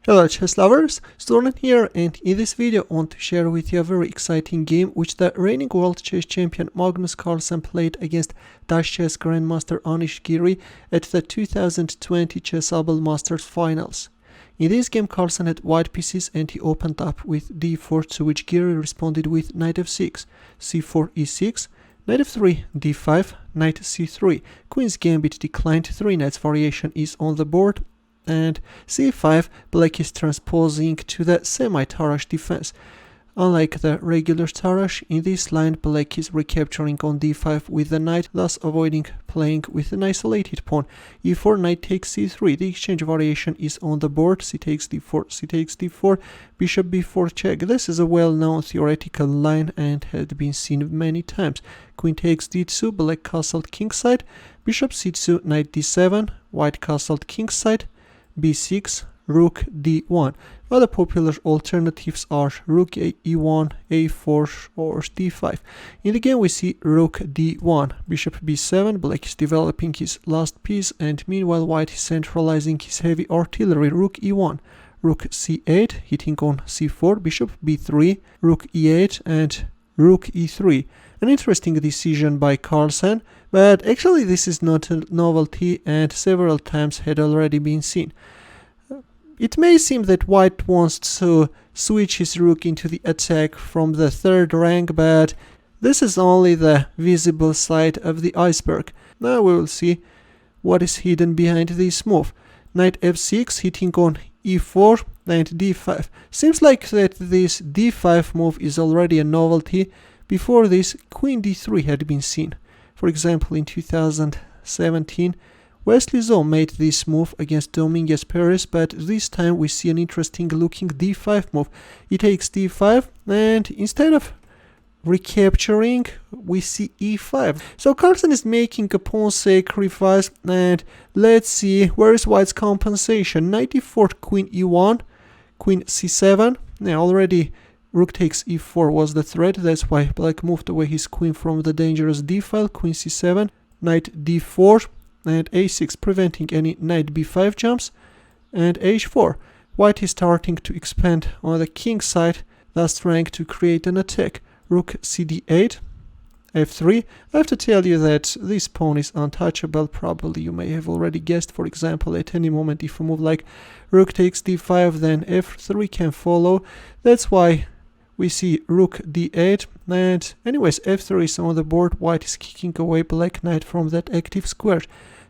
Hello chess lovers, Suren here, and in this video I want to share with you a very exciting game which the reigning world chess champion Magnus Carlsen played against Dutch chess grandmaster Anish Giri at the 2020 Chessable Masters Finals. In this game Carlsen had white pieces and he opened up with d4, to which Giri responded with knight f6, c4 e6, knight f3, d5, knight c3, queen's gambit declined, 3 knights variation is on the board, and c5, black is transposing to the semi-Tarrasch defense. Unlike the regular Tarrasch, in this line black is recapturing on d5 with the knight, thus avoiding playing with an isolated pawn. e4, knight takes c3, the exchange variation is on the board, c takes d4, c takes d4, bishop b4 check. This is a well-known theoretical line and had been seen many times. Queen takes d2, black castled kingside, bishop c2, knight d7, white castled kingside, b6, rook d1. Other popular alternatives are rook e1, a4 or d5. In the game we see rook d1, bishop b7, black is developing his last piece, and meanwhile white is centralizing his heavy artillery, rook e1, rook c8, hitting on c4, bishop b3, rook e8 and rook e3. An interesting decision by Carlsen, but actually this is not a novelty and several times had already been seen. It may seem that white wants to switch his rook into the attack from the third rank, but this is only the visible side of the iceberg. Now we will see what is hidden behind this move. Knight f6 hitting on e4 and d5. Seems like that this d5 move is already a novelty. Before this, queen d3 had been seen. For example, in 2017, Wesley Zhou made this move against Dominguez Perez, but this time we see an interesting looking d5 move. He takes d5, and instead of recapturing, we see e5. So Carlsen is making a pawn sacrifice, and let's see where is white's compensation. Knight e4, queen e1, queen c7. Now already rook takes e4 was the threat, that's why black moved away his queen from the dangerous d file, queen c7, knight d4, and a6, preventing any knight b5 jumps, and h4. White is starting to expand on the king side, thus trying to create an attack. Rook cd8, f3. I have to tell you that this pawn is untouchable. Probably you may have already guessed. For example, at any moment if a move like rook takes d5, then f3 can follow. That's why we see rook d8, and anyways f3 is on the board. White is kicking away black knight from that active square.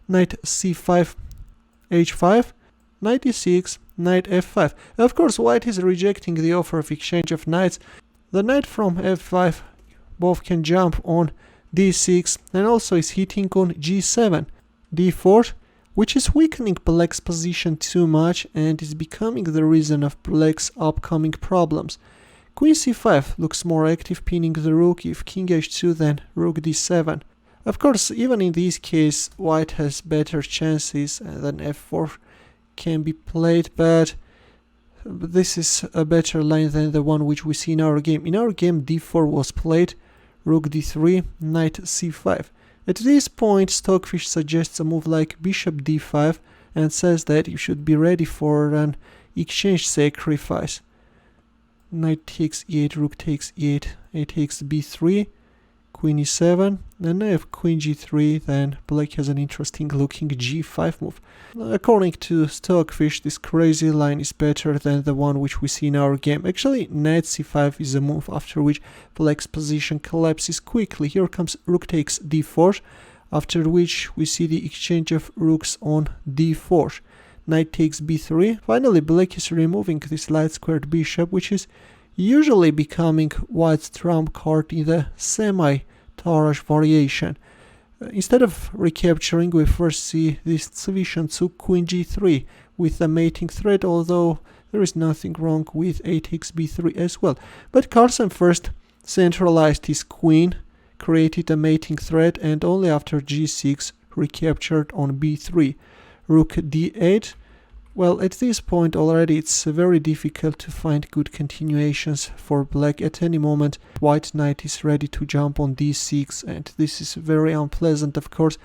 Knight c5, h5, knight e6, knight f5. Of course white is rejecting the offer of exchange of knights. The knight from f5 both can jump on d6 and also is hitting on g7, d4, which is weakening black's position too much and is becoming the reason of black's upcoming problems. Queen c5 looks more active, pinning the rook. If king h2, then rook d7. Of course, even in this case, white has better chances than f4 can be played, but this is a better line than the one which we see in our game. In our game, d4 was played, rook d3, knight c5. At this point, Stockfish suggests a move like bishop d5 and says that you should be ready for an exchange sacrifice. Knight takes e8, rook takes e8, a takes b3, queen e7, and now if queen g3, then black has an interesting looking g5 move. According to Stockfish, this crazy line is better than the one which we see in our game. Actually, knight c5 is a move after which black's position collapses quickly. Here comes rook takes d4, after which we see the exchange of rooks on d4. Knight takes b3. Finally, black is removing this light squared bishop, which is usually becoming white's trump card in the semi-Tarrasch variation. Instead of recapturing, we first see this division to queen g3 with a mating threat, although there is nothing wrong with a takes b3 as well. But Carlsen first centralized his queen, created a mating threat, and only after g6 recaptured on b3. Rook d8. Well, at this point already it's very difficult to find good continuations for black. At any moment white knight is ready to jump on d6, and this is very unpleasant, of course.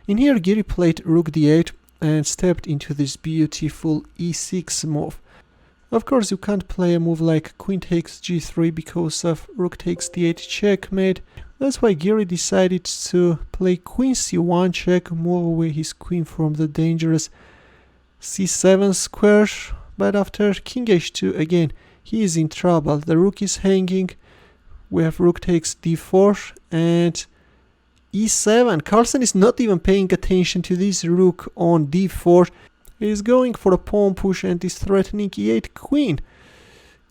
In here Giri played rook d8 and stepped into this beautiful e6 move. Of course, you can't play a move like queen takes g3 because of rook takes d8 checkmate. That's why Giri decided to play queen c1 check, move away his queen from the dangerous c7 square. But after king h2, again, he is in trouble. The rook is hanging. We have rook takes d4 and e7. Carlsen is not even paying attention to this rook on d4. He is going for a pawn push and is threatening e8 queen.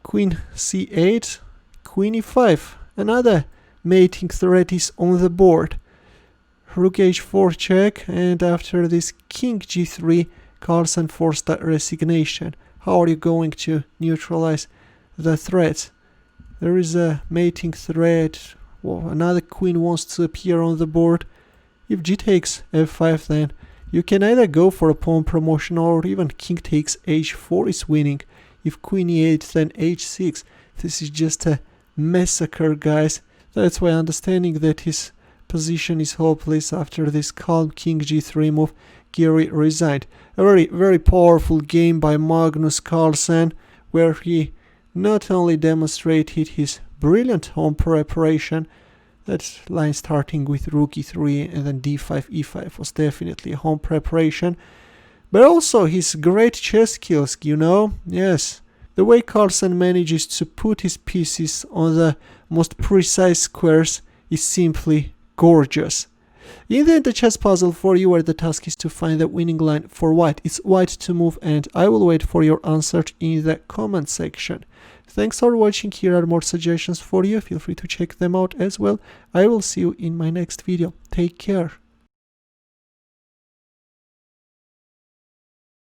Queen c8, queen e5. Another mating threat is on the board. Rook h4 check, and after this king g3, Carlsen forced a resignation. How are you going to neutralize the threat? There is a mating threat. Well, another queen wants to appear on the board. If g takes f5, then you can either go for a pawn promotion or even king takes h4 is winning. If queen e8, then h6. This is just a massacre, guys. That's why understanding that his position is hopeless after this calm king g3 move, Giri resigned. A very powerful game by Magnus Carlsen, where he not only demonstrated his brilliant home preparation, that line starting with rook e3 and then d5 e5 was definitely a home preparation, but also his great chess skills, you know. Yes, the way Carlsen manages to put his pieces on the most precise squares is simply gorgeous. In the end, the chess puzzle for you, where the task is to find the winning line for white. It's white to move, and I will wait for your answer in the comment section. Thanks for watching. Here are more suggestions for you. Feel free to check them out as well. I will see you in my next video. Take care.